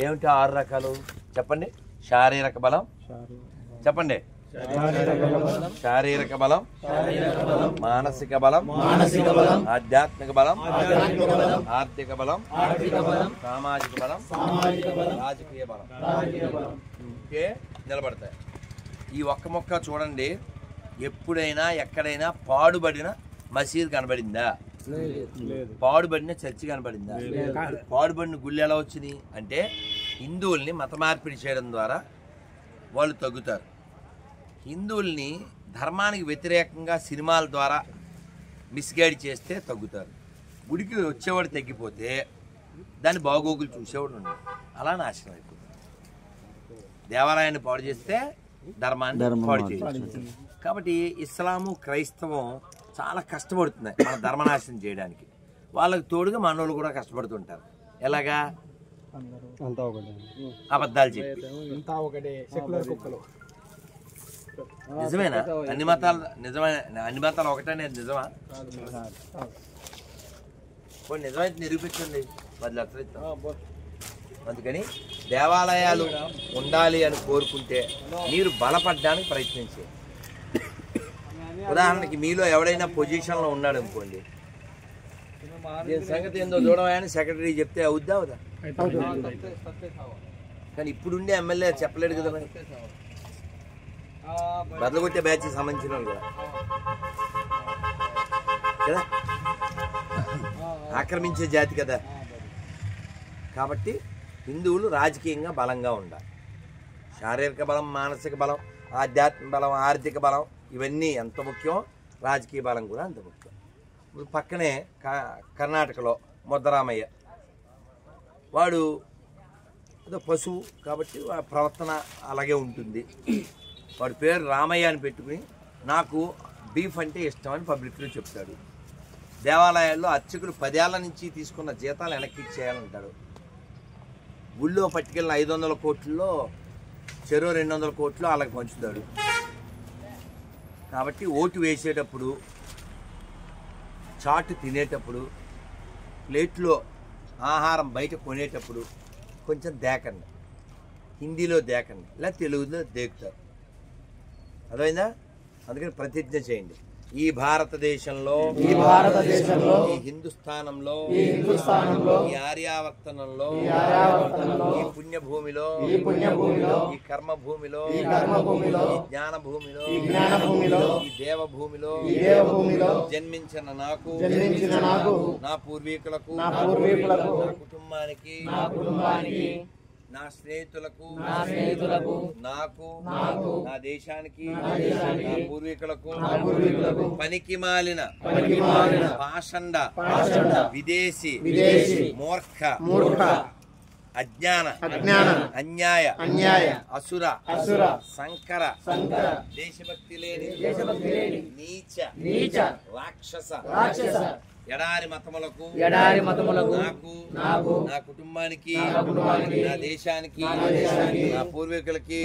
ఏమిటి 6 రకాలు చెప్పండి? శారీరక బలం చెప్పండి. శారీరక బలం, మానసిక బలం, ఆధ్యాత్మిక బలం, ఆర్థిక బలం, సామాజిక బలం, రాజకీయ బలం. ఓకే, నిలబడతాయి. ఈ ఒక్క మొక్క చూడండి. ఎప్పుడైనా ఎక్కడైనా పాడుబడిన మసీదు కనబడిందా? పాడుబడిన చర్చి కనబడిందా? పాడుబడిన గుళ్ళు ఎలా వచ్చినాయి అంటే హిందువుల్ని మత మార్పిడి చేయడం ద్వారా వాళ్ళు తగ్గుతారు. హిందువుల్ని ధర్మానికి వ్యతిరేకంగా సినిమాల ద్వారా మిస్గైడ్ చేస్తే తగ్గుతారు. గుడికి వచ్చేవాడు తగ్గిపోతే దాన్ని బాగోగులు చూసేవాడు ఉండదు. అలా నాశనం అయిపోతుంది. దేవాలయాన్ని పాడు చేస్తే ధర్మాన్ని పాడు చేయవచ్చు. కాబట్టి ఇస్లాము క్రైస్తవం చాలా కష్టపడుతున్నాయి మన ధర్మనాశనం చేయడానికి. వాళ్ళకి తోడుగా మనోళ్ళు కూడా కష్టపడుతుంటారు. ఎలాగా? అబద్ధాలు చెప్పి. నిజమేనా? అన్ని మతాలు నిజమైన అన్ని మతాలు ఒకటనేది నిజమా? నిజమైతే నిరూపించండి, 10 లక్షలు ఇస్తాం. అందుకని దేవాలయాలు ఉండాలి అని కోరుకుంటే మీరు బలపడడానికి ప్రయత్నించండి. ఉదాహరణకి మీలో ఎవడైనా పొజిషన్లో ఉన్నాడు అనుకోండి, దీని సంగతి ఏందో చూడమని సెక్రటరీ చెప్తే అవుద్దా అవుదా? కానీ ఇప్పుడుండే ఎమ్మెల్యే చెప్పలేడు కదా. మరి బదలగొట్టే బ్యాచ్కి సంబంధించిన వాళ్ళు కదా కదా ఆక్రమించే జాతి కదా. కాబట్టి హిందువులు రాజకీయంగా బలంగా ఉండాలి. శారీరక బలం, మానసిక బలం, ఆధ్యాత్మిక బలం, ఆర్థిక బలం ఇవన్నీ ఎంత ముఖ్యం, రాజకీయ బలం కూడా అంత ముఖ్యం. ఇప్పుడు పక్కనే కర్ణాటకలో ముద్దరామయ్య, వాడు ఏదో పశువు కాబట్టి ప్రవర్తన అలాగే ఉంటుంది. వాడి పేరు రామయ్య అని పెట్టుకుని నాకు బీఫ్ అంటే ఇష్టం అని పబ్లిక్లో చెప్తాడు. దేవాలయాల్లో అర్చకులు 10 ఏళ్ల నుంచి తీసుకున్న జీతాలు వెనక్కి ఇచ్చేయాలంటాడు. గుళ్ళో పట్టుకెళ్ళిన 500 కోట్లలో చెరో 200 కోట్లు వాళ్ళకి పంచుతాడు. కాబట్టి ఓటు వేసేటప్పుడు, చాటు తినేటప్పుడు, ప్లేట్లో ఆహారం బయట కొనేటప్పుడు కొంచెం దేకండి. హిందీలో దేకండి, ఇలా తెలుగులో దేకుతారు. అర్థమైందా? అందుకని ప్రతిజ్ఞ చేయండి. ఈ భారతదేశంలో, ఈ హిందుస్థానంలో, ఈ ఆర్యావర్తనంలో, ఈ పుణ్యభూమిలో, ఈ కర్మభూమిలో, ఈ జ్ఞానభూమిలో, ఈ దేవభూమిలో జన్మించిన నాకు, నా పూర్వీకులకు, నా కుటుంబానికి, నా స్నేహితులకు, నాకు, నా దేశానికి, నా పూర్వీకులకు పనికి మాలిన పాషండ విదేశీ మూర్ఖ అజ్ఞాన అన్యాయ అసుర సంకర దేశభక్తి లేని నీచ రాక్షస ఎడారి మతములకు నాకు, నా కుటుంబానికి, నా దేశానికి, నా పూర్వీకులకి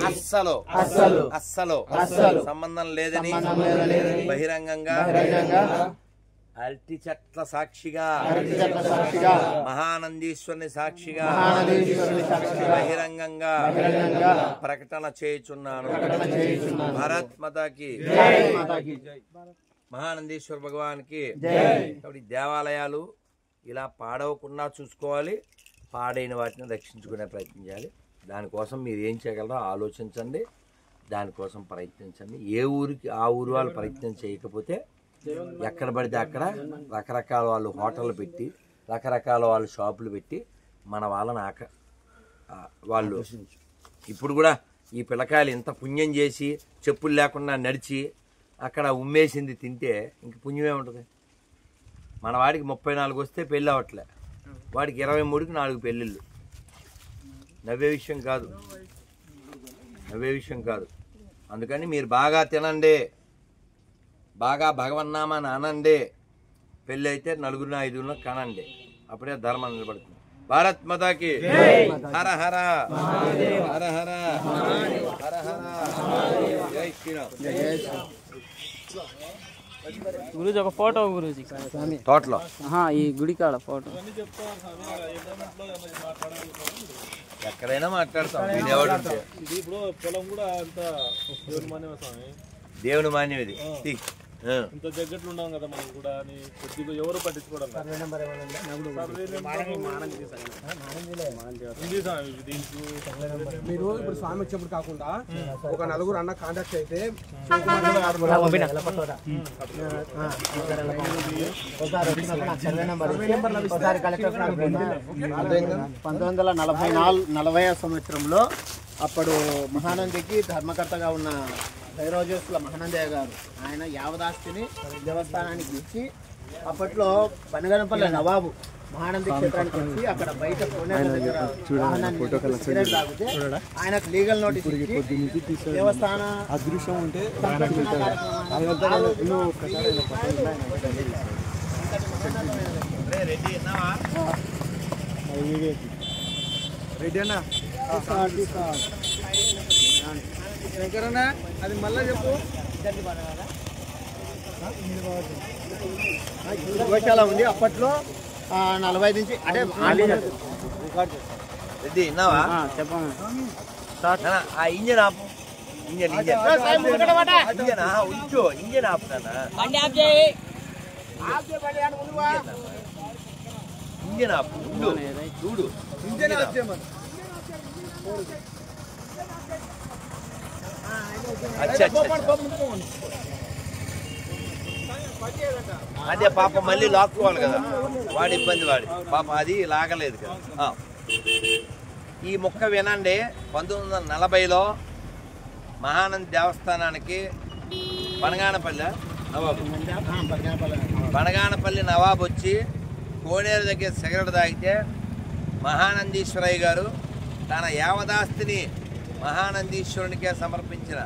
అస్సలు సంబంధం లేదని బహిరంగంగా అరటి చెట్ల సాక్షిగా, మహానందీశ్వరుని సాక్షిగా బహిరంగంగా ప్రకటన చేయుచున్నాను. భారత్ మాతాకి, మహానందీశ్వర భగవాన్కి. కాబట్టి దేవాలయాలు ఇలా పాడవకుండా చూసుకోవాలి, పాడైన వాటిని రక్షించుకునే ప్రయత్నం చేయాలి. దానికోసం మీరు ఏం చేయగలరో ఆలోచించండి, దానికోసం ప్రయత్నించండి. ఏ ఊరికి ఆ ఊరు వాళ్ళు ప్రయత్నం చేయకపోతే ఎక్కడ పడితే అక్కడ రకరకాల వాళ్ళు హోటళ్ళు పెట్టి, రకరకాల వాళ్ళు షాపులు పెట్టి మన వాళ్ళని వాళ్ళు ఇప్పుడు కూడా ఈ పిల్లకాయలు ఇంత పుణ్యం చేసి చెప్పులు లేకుండా నడిచి అక్కడ ఉమ్మేసింది తింటే ఇంక పుణ్యమే ఉంటుంది. మన వాడికి 34 వస్తే పెళ్ళి అవ్వట్లే, వాడికి 23కి 4 పెళ్ళిళ్ళు. నవ్వే విషయం కాదు. అందుకని మీరు బాగా తినండి, బాగా భగవన్నామాన్ని అనండి, పెళ్ళి అయితే 4-5 కనండి, అప్పుడే ధర్మం నిలబడుతుంది. భారత్ మాతాకి హర హర హర హర హర హర జై శ్రీరామ్. గురూజీ ఒక ఫోటో గురూజీ తోటలో ఈ గుడి కాడ ఫోటో ఎక్కడైనా మాట్లాడతాం వినేవాడు ఉంటే. పొలం కూడా అంత దేవుని మాన్యమే స్వామి, దేవుని మాన్యం ఇది. ఇంత దగ్గరలో ఉన్నాం కదా మనం కూడా అని కొద్దిగా ఎవరు పట్టించుకోవడం మీరు ఇప్పుడు స్వామి వచ్చినప్పుడు కాకుండా ఒక నలుగురు అన్న కాంటాక్ట్ అయితే సంవత్సరంలో అప్పుడు మహానందికి ధర్మకర్తగా ఉన్న భైరవజోసుల మహానందయ్య గారు ఆయన యావదాస్తిని దేవస్థానానికి ఇచ్చి అప్పట్లో పనగనపల్లి నవాబు మహానంది క్షేత్రానికి వచ్చి అక్కడ బయట తాగితే ఆయనకు లీగల్ నోటీస్ ఇచ్చి దేవస్థాన అదృశ్యం ఉంటే రెడ్డి అన్న శంకరన్న అది మళ్ళా చెప్పు. గోశాల ఉంది అప్పట్లో 40 నుంచి అంటే రెడ్డి విన్నావా? చెప్పండి. ఆ ఇంజన్ ఆపు. ఇంజన్ ఉంచు. ఇంజన్ ఆపుతానా? ఇంజన్ ఆపు. చూడు ఇంజన్ ఆఫ్ చేయమని. అదే పాప మళ్ళీ లాక్కోవాలి కదా, వాడి ఇబ్బంది వాడి పాప, అది లాగలేదు కదా. ఈ ముక్క వినండి. 1940లో మహానంది దేవస్థానానికి బనగానపల్లి నవాబు వచ్చి కోనేరు దగ్గర సిగరెట్ తాగితే మహానందీశ్వరయ్య గారు తన యావదాస్తిని మహానందీశ్వరునికే సమర్పించిన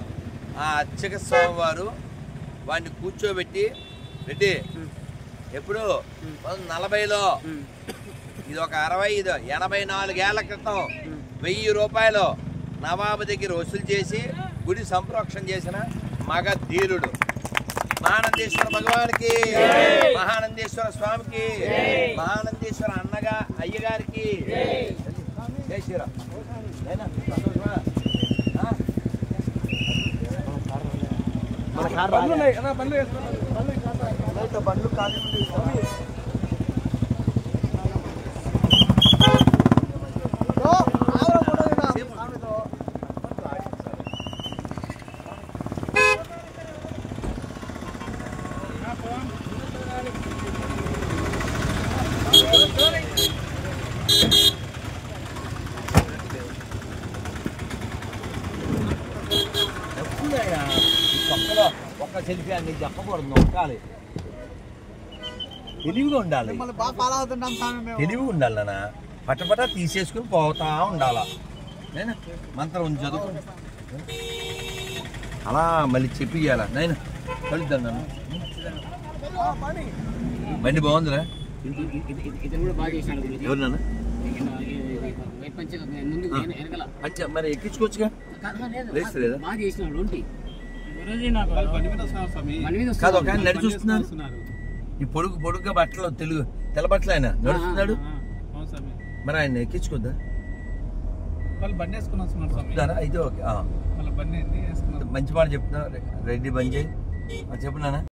ఆ అర్చక స్వామివారు వాడిని కూర్చోబెట్టి, రెడ్డి ఎప్పుడు 1940లో, ఇది ఒక 84 ఏళ్ల క్రితం 1000 రూపాయలు నవాబు దగ్గర వసూలు చేసి గుడి సంప్రోక్షణ చేసిన మగ ధీరుడు. మహానందేశ్వర భగవానికి, మహానందేశ్వర స్వామికి, మహానందేశ్వర అన్నగా అయ్యగారికి జై శ్రీరామ్. బండ్లు ఖాళీ ఒక్క సెల్ఫీ అన్ని చెప్పకూడదు, నొక్కాలి. తెలివిగా ఉండాలి, తెలివి ఉండాలి నాన్న. పటపట తీసేసుకుని పోతా ఉండాలా. నేనా మంత్రం చదువు అలా మళ్ళీ చెప్పియాలా నైనా కలుద్దాం నన్ను. బండి బాగుందిరా. ఎవరు నాన్న? అచ్చా మరి ఎక్కించుకోవచ్చుగా, లేదు లేదా? కాదు ఒక ఆయన నడిచి చూస్తున్నారు. ఈ పొడుగ్గా బట్టలు తెల్ల బట్టలు ఆయన నడుస్తున్నాడు. మరి ఆయన ఎక్కించుకోద్దా? అయితే ఓకే. మంచి మాట చెప్తున్నా రెడ్డి బంద్ చేయి చెప్పు నాన్న.